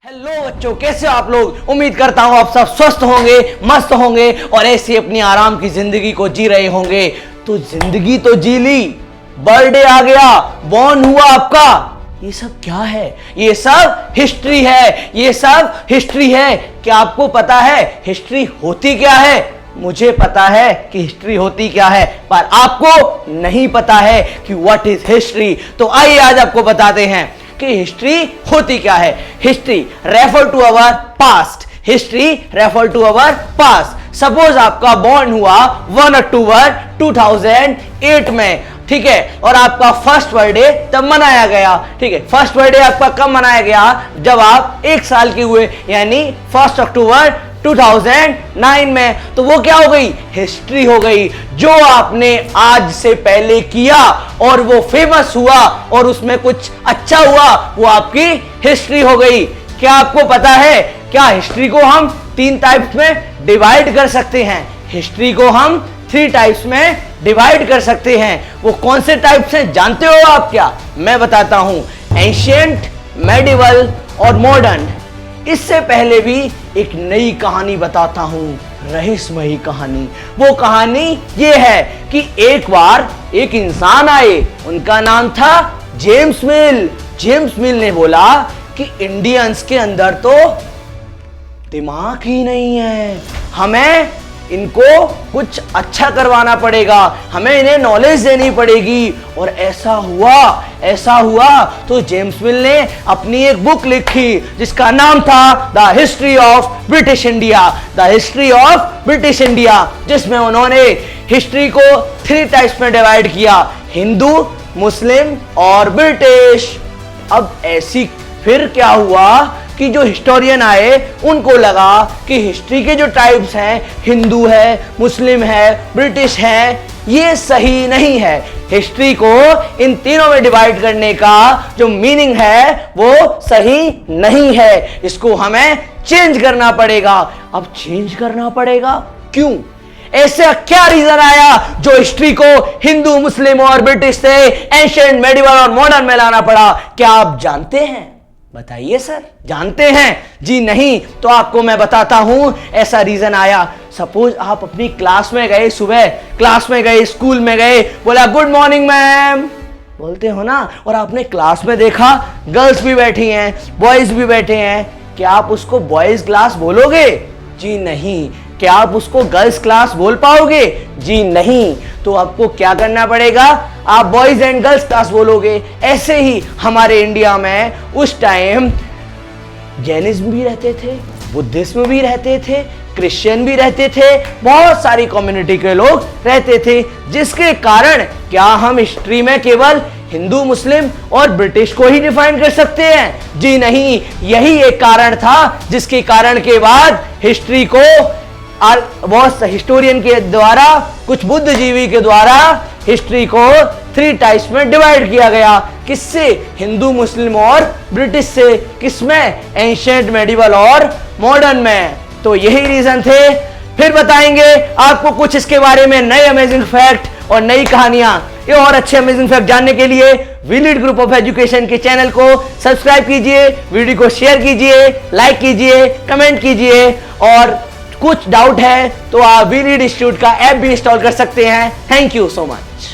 Hello बच्चों, कैसे हो आप लोग। उम्मीद करता हूं आप सब स्वस्थ होंगे, मस्त होंगे और ऐसी अपनी आराम की जिंदगी को जी रहे होंगे। तो जिंदगी तो जी ली, बर्थडे आ गया, बॉर्न हुआ आपका, ये सब क्या है? ये सब हिस्ट्री है, ये सब हिस्ट्री है। क्या आपको पता है हिस्ट्री होती क्या है? मुझे पता है कि हिस्ट्री होती क्या है, पर आपको नहीं पता है कि व्हाट इज हिस्ट्री। तो आइए आज आपको बताते हैं कि हिस्ट्री होती क्या है। History refer to our past, history refer to our past. Suppose आपका बॉर्न हुआ 1 अक्टूबर 2008 में, ठीक है, और आपका फर्स्ट बर्थडे तब मनाया गया। ठीक है, फर्स्ट बर्थडे आपका कब मनाया गया? जब आप 1 साल के हुए, यानी 1 अक्टूबर 2009 में। तो वो क्या हो गई? हिस्ट्री हो गई। जो आपने आज से पहले किया और वो फेमस हुआ और उसमें कुछ अच्छा हुआ, वो आपकी हिस्ट्री हो गई। क्या आपको पता है क्या हिस्ट्री को हम 3 टाइप्स में डिवाइड कर सकते हैं? हिस्ट्री को हम 3 टाइप्स में डिवाइड कर सकते हैं। वो कौन से टाइप्स हैं जानते हो आप क्या? मैं बताता हूं, एंशिएंट, मेडिवल और मॉडर्न। इससे पहले भी एक नई कहानी बताता हूं, रहस्यमयी कहानी। वो कहानी ये है कि एक बार एक इंसान आए, उनका नाम था जेम्स मिल। जेम्स मिल ने बोला कि इंडियंस के अंदर तो दिमाग ही नहीं है, हमें इनको कुछ अच्छा करवाना पड़ेगा, हमें इन्हें नॉलेज देनी पड़ेगी। और ऐसा हुआ तो जेम्स मिल ने अपनी एक बुक लिखी जिसका नाम था the history of British India. The history of British India, जिसमें उन्होंने हिस्ट्री को 3 टाइप्स में डिवाइड किया, हिंदू, मुस्लिम और ब्रिटिश। अब ऐसी फिर क्या हुआ कि जो हिस्टोरियन आए उनको लगा कि हिस्ट्री के जो टाइप्स हैं, हिंदू है, मुस्लिम है, ब्रिटिश है, ये सही नहीं है। हिस्ट्री को इन तीनों में डिवाइड करने का जो मीनिंग है वो सही नहीं है, इसको हमें चेंज करना पड़ेगा। अब चेंज करना पड़ेगा क्यों? ऐसा क्या रीजन आया जो हिस्ट्री को हिंदू, मुस्लिम और ब्रिटिश से एंशिएंट, मेडिवल और मॉडर्न में लाना पड़ा? क्या आप जानते हैं? बताइए सर, जानते हैं? जी नहीं, तो आपको मैं बताता हूं ऐसा रीजन आया। सपोज आप अपनी क्लास में गए, सुबह क्लास में गए, स्कूल में गए, बोला गुड मॉर्निंग मैम, बोलते हो ना, और आपने क्लास में देखा गर्ल्स भी बैठी हैं, बॉयज भी बैठे हैं, क्या आप उसको बॉयज क्लास बोलोगे? जी नहीं। क्या आप उसको गर्ल्स क्लास बोल पाओगे? जी नहीं। तो आपको क्या करना पड़ेगा? आप बॉयज एंड गर्ल्स क्लास बोलोगे। ऐसे ही हमारे इंडिया में उस टाइम जैनिज्म भी रहते थे, बुद्धिज्म भी रहते थे, क्रिश्चियन भी रहते थे, बहुत सारी कम्युनिटी के लोग रहते थे, जिसके कारण क्या हम हिस्ट्री में केवल हिंदू, मुस्लिम और ब्रिटिश को ही डिफाइन कर सकते हैं? जी नहीं। यही एक कारण था जिसके कारण के बाद हिस्ट्री को बहुत हिस्टोरियन के द्वारा, कुछ बुद्धिजीवी के द्वारा हिस्ट्री को 3 टाइप्स में डिवाइड किया गया। किससे? हिंदू, मुस्लिम और ब्रिटिश से। किसमें? एंशिएंट, मेडिवल और मॉडर्न में। तो यही रीजन थे। फिर बताएंगे आपको कुछ इसके बारे में नए अमेजिंग फैक्ट और नई कहानियां। ये और अच्छे अमेजिंग फैक्ट जानने के लिए We Lead group of education के चैनल को सब्सक्राइब कीजिए, वीडियो को शेयर कीजिए, लाइक कीजिए, कमेंट कीजिए। और कुछ डाउट है तो आप वी लीड इंस्टीट्यूट का ऐप भी इंस्टॉल कर सकते हैं। Thank you so much.